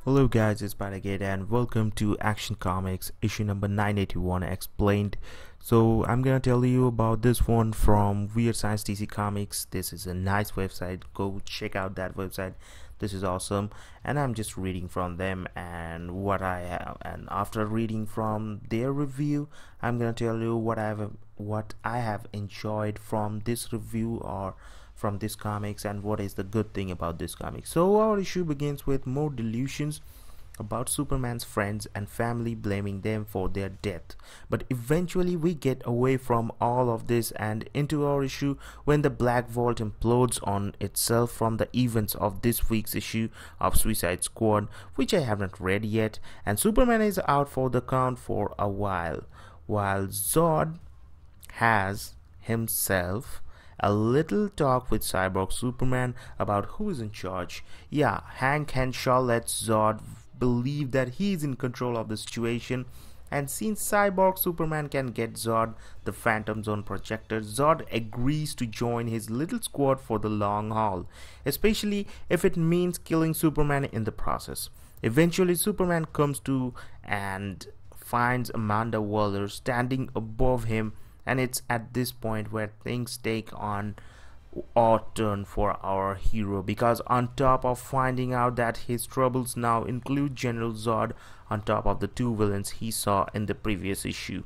Hello guys, it's Baragate and welcome to Action Comics issue number 981 Explained. So I'm gonna tell you about this one from Weird Science DC Comics. This is a nice website. Go check out that website. This is awesome, and I'm just reading from them and what I have. And after reading from their review, I'm gonna tell you what I have enjoyed from this review or from this comics and what is the good thing about this comic. So our issue begins with more delusions about Superman's friends and family, blaming them for their death. But eventually we get away from all of this and into our issue when the Black Vault implodes on itself from the events of this week's issue of Suicide Squad, which I haven't read yet, and Superman is out for the count for a while Zod has himself a little talk with Cyborg Superman about who is in charge. Yeah, Hank Henshaw lets Zod believe that he's in control of the situation, and since Cyborg Superman can get Zod the Phantom Zone projector, Zod agrees to join his little squad for the long haul, especially if it means killing Superman in the process. Eventually Superman comes to and finds Amanda Waller standing above him, and it's at this point where things take on odd turn for our hero, because on top of finding out that his troubles now include General Zod on top of the two villains he saw in the previous issue.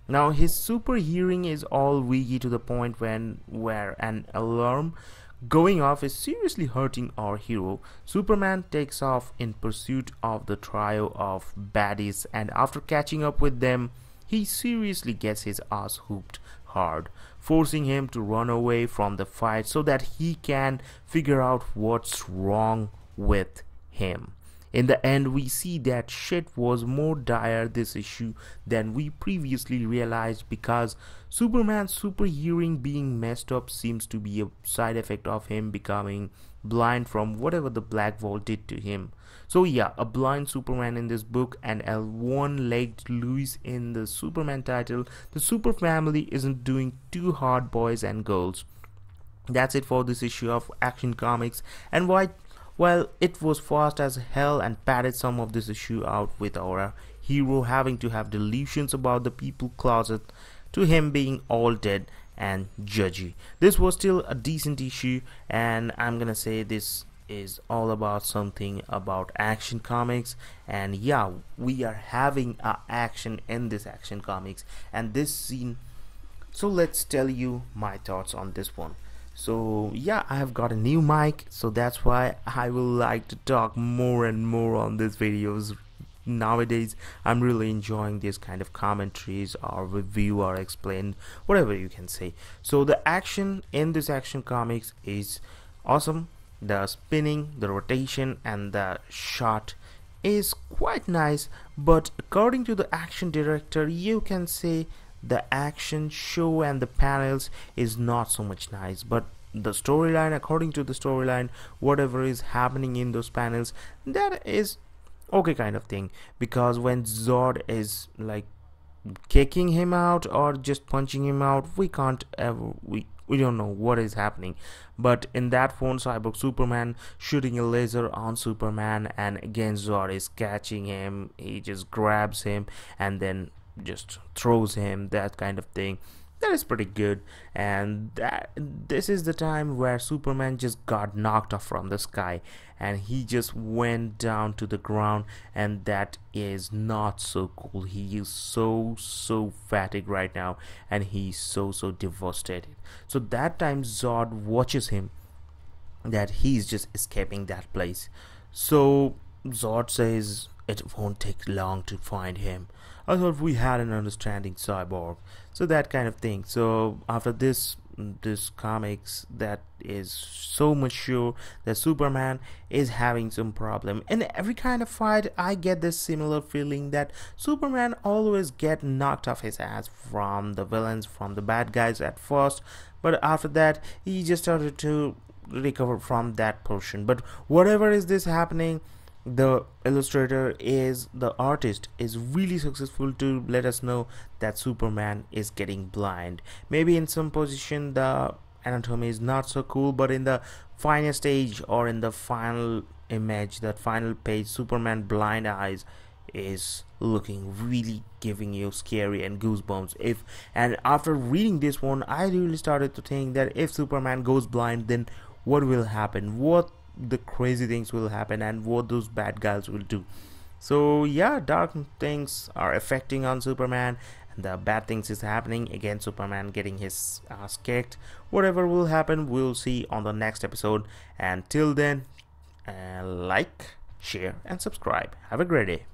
Now his super hearing is all wiggy to the point where an alarm going off is seriously hurting our hero. Superman takes off in pursuit of the trio of baddies, and after catching up with them, he seriously gets his ass whooped hard, forcing him to run away from the fight so that he can figure out what's wrong with him. In the end, we see that shit was more dire this issue than we previously realized, because Superman's super hearing being messed up seems to be a side effect of him becoming blind from whatever the Black Vault did to him. So yeah, a blind Superman in this book and a one-legged Lois in the Superman title. The super family isn't doing too hard, boys and girls. That's it for this issue of Action Comics, and while it was fast as hell and padded some of this issue out with our hero having to have delusions about the people closet to him being all dead and judgy, this was still a decent issue, and I'm gonna say this is all about something about Action Comics. And yeah, we are having action in this Action Comics and this scene, so let's tell you my thoughts on this one. So yeah, I have got a new mic, so that's why I will like to talk more and more on these videos. Nowadays I'm really enjoying this kind of commentaries or review or explain, whatever you can say. So the action in this Action Comics is awesome. The spinning, the rotation, and the shot is quite nice, but according to the action director, you can say the action show and the panels is not so much nice. But the storyline, according to the storyline, whatever is happening in those panels, that is okay kind of thing, because when Zod is like kicking him out or just punching him out, we can't ever we don't know what is happening. But in that one, Cyborg Superman shooting a laser on Superman, and again Zod is catching him, he just grabs him and then just throws him, that kind of thing. That is pretty good. And this is the time where Superman just got knocked off from the sky and he just went down to the ground, and that is not so cool. He is so fatigued right now, and he's so devastated. So that time Zod watches him that he's just escaping that place. So Zod says it won't take long to find him. I thought we had an understanding, Cyborg. So that kind of thing. So after this comics, that is so much sure that Superman is having some problem. In every kind of fight, I get this similar feeling that Superman always get knocked off his ass from the villains, from the bad guys at first, but after that he just started to recover from that portion. But whatever is this happening, the illustrator is the artist is really successful to let us know that Superman is getting blind. Maybe in some position the anatomy is not so cool, but in the final stage or in the final image, that final page, Superman blind eyes is looking really giving you scary and goosebumps. And after reading this one, I really started to think that if Superman goes blind, then what will happen, what the crazy things will happen, and what those bad guys will do. So yeah, dark things are affecting on Superman, and the bad things is happening. Again, Superman getting his ass kicked. Whatever will happen, we'll see on the next episode. And till then, like, share and subscribe. Have a great day.